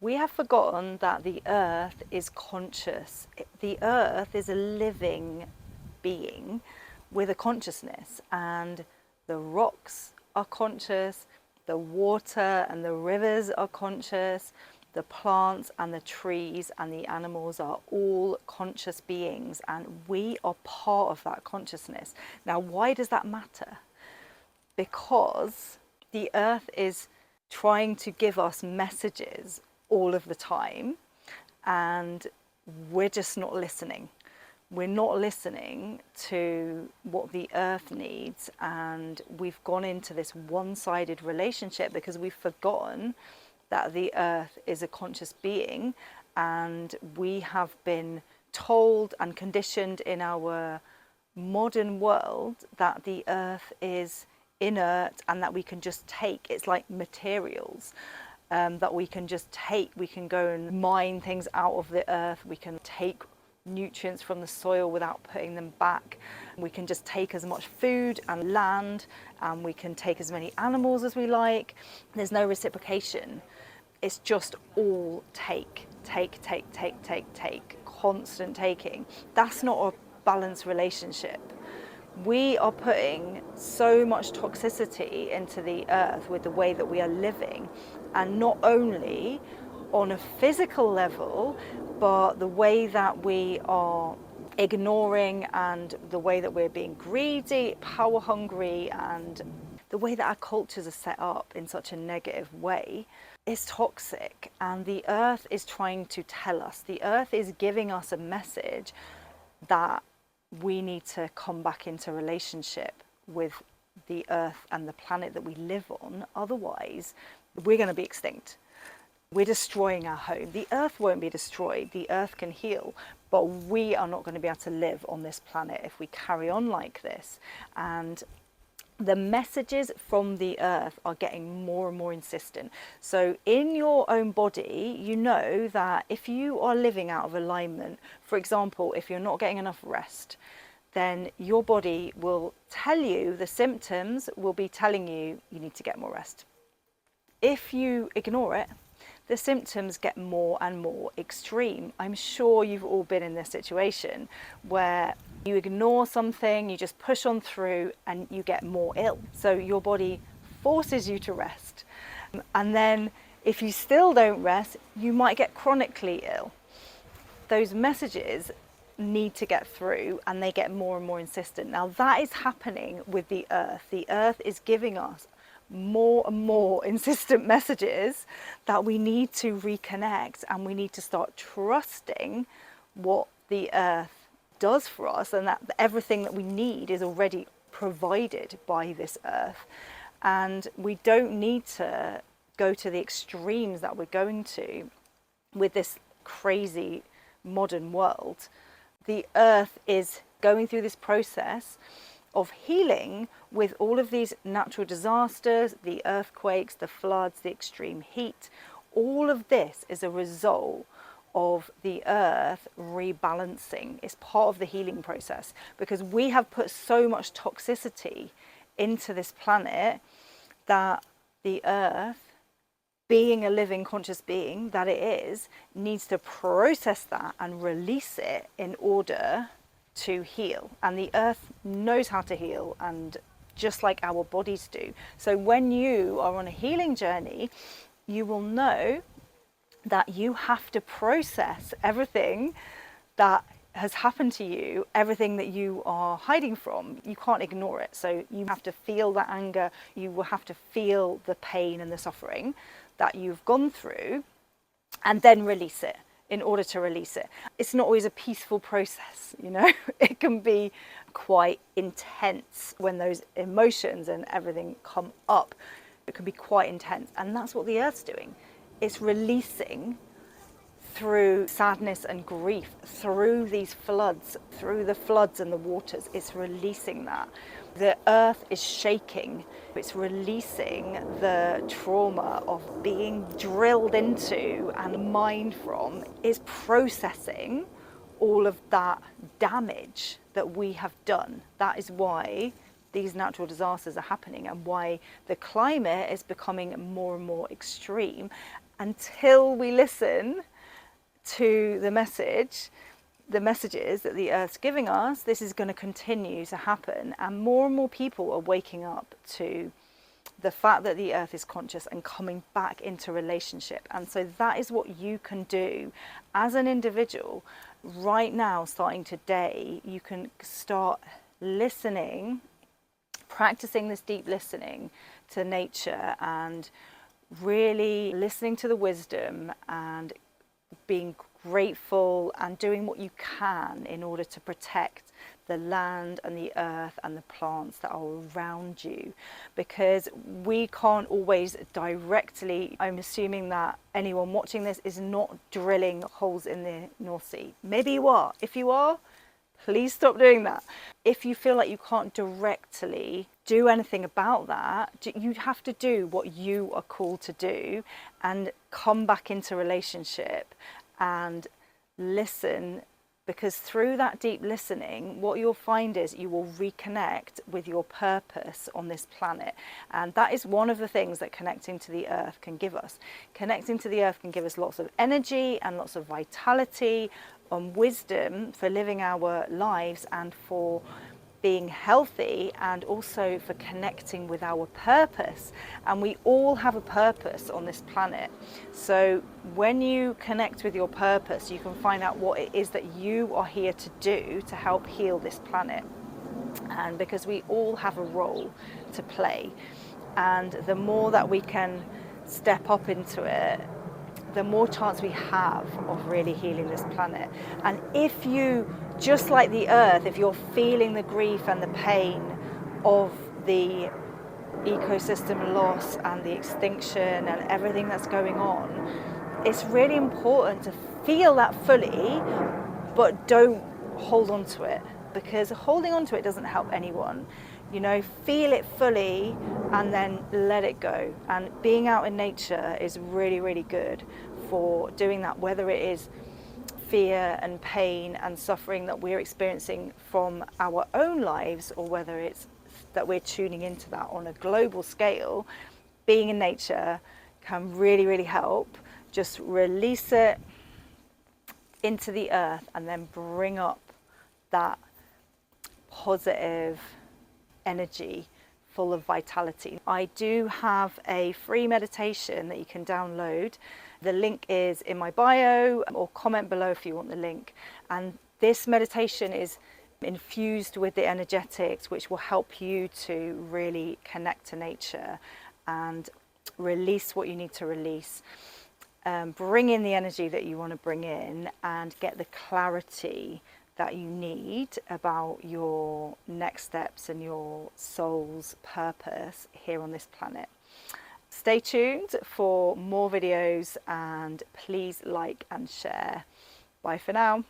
We have forgotten that the earth is conscious. The earth is a living being with a consciousness, and the rocks are conscious, the water and the rivers are conscious, the plants and the trees and the animals are all conscious beings, and we are part of that consciousness. Now, why does that matter? Because the earth is trying to give us messages all of the time, and we're just not listening. We're not listening to what the earth needs, and we've gone into this one-sided relationship because we've forgotten that the earth is a conscious being, and we have been told and conditioned in our modern world that the earth is inert and that we can just take. It's like materials that we can just take. We can go and mine things out of the earth. We can take nutrients from the soil without putting them back. We can just take as much food and land, and we can take as many animals as we like. There's no reciprocation. It's just all take, constant taking. That's not a balanced relationship. We are putting so much toxicity into the earth with the way that we are living, and not only on a physical level, but the way that we are ignoring, and the way that we're being greedy, power hungry, and the way that our cultures are set up in such a negative way is toxic. And the earth is trying to tell us, the earth is giving us a message that we need to come back into relationship with the earth and the planet that we live on. Otherwise, we're going to be extinct. We're destroying our home. The earth won't be destroyed. The earth can heal, but we are not going to be able to live on this planet if we carry on like this. And the messages from the earth are getting more and more insistent. So in your own body, you know that if you are living out of alignment, for example, if you're not getting enough rest, then your body will tell you, the symptoms will be telling you, you need to get more rest. If you ignore it, the symptoms get more and more extreme. I'm sure you've all been in this situation where you ignore something, you just push on through, and you get more ill. So your body forces you to rest. And then if you still don't rest, you might get chronically ill. Those messages need to get through, and they get more and more insistent. Now that is happening with the earth. The earth is giving us more and more insistent messages that we need to reconnect, and we need to start trusting what the earth does for us, and that everything that we need is already provided by this earth. And we don't need to go to the extremes that we're going to with this crazy modern world. The earth is going through this process of healing with all of these natural disasters, the earthquakes, the floods, the extreme heat. All of this is a result of the earth rebalancing. It's part of the healing process, because we have put so much toxicity into this planet that the earth, being a living conscious being that it is, needs to process that and release it in order to heal. And the earth knows how to heal, and just like our bodies do. So when you are on a healing journey, you will know that you have to process everything that has happened to you, everything that you are hiding from. You can't ignore it. So you have to feel that anger, you will have to feel the pain and the suffering that you've gone through, and then release it. In order to release it, it's not always a peaceful process, you know. It can be quite intense when those emotions and everything come up. It can be quite intense, and that's what the earth's doing. It's releasing through sadness and grief, through these floods, through the floods and the waters. It's releasing that. The earth is shaking. It's releasing the trauma of being drilled into and mined from. It's processing all of that damage that we have done. That is why these natural disasters are happening, and why the climate is becoming more and more extreme. until we listen to the messages that the earth's giving us, this is going to continue to happen. And more people are waking up to the fact that the earth is conscious and coming back into relationship. And so that is what you can do as an individual right now. Starting today, you can start listening, practicing this deep listening to nature, and really listening to the wisdom and being grateful and doing what you can in order to protect the land and the earth and the plants that are around you, because we can't always directly, I'm assuming that anyone watching this is not drilling holes in the North Sea. Maybe you are. If you are, please stop doing that. If you feel like you can't directly do anything about that, you have to do what you are called to do and come back into relationship and listen, because through that deep listening, what you'll find is you will reconnect with your purpose on this planet. And that is one of the things that connecting to the earth can give us. Connecting to the earth can give us lots of energy and lots of vitality and wisdom for living our lives and for being healthy, and also for connecting with our purpose. And we all have a purpose on this planet. So when you connect with your purpose, you can find out what it is that you are here to do to help heal this planet. And because we all have a role to play, and the more that we can step up into it, the more chance we have of really healing this planet. And if you, just like the earth, if you're feeling the grief and the pain of the ecosystem loss and the extinction and everything that's going on, it's really important to feel that fully, but don't hold on to it, because holding on to it doesn't help anyone. You know, feel it fully and then let it go. And being out in nature is really, really good for doing that, whether it is fear and pain and suffering that we're experiencing from our own lives, or whether it's that we're tuning into that on a global scale. Being in nature can really, really help. Just release it into the earth and then bring up that positive energy full of vitality. I do have a free meditation that you can download. The link is in my bio, or comment below if you want the link. And this meditation is infused with the energetics, which will help you to really connect to nature and release what you need to release. Bring in the energy that you want to bring in and get the clarity that you need about your next steps and your soul's purpose here on this planet. Stay tuned for more videos, and please like and share. Bye for now.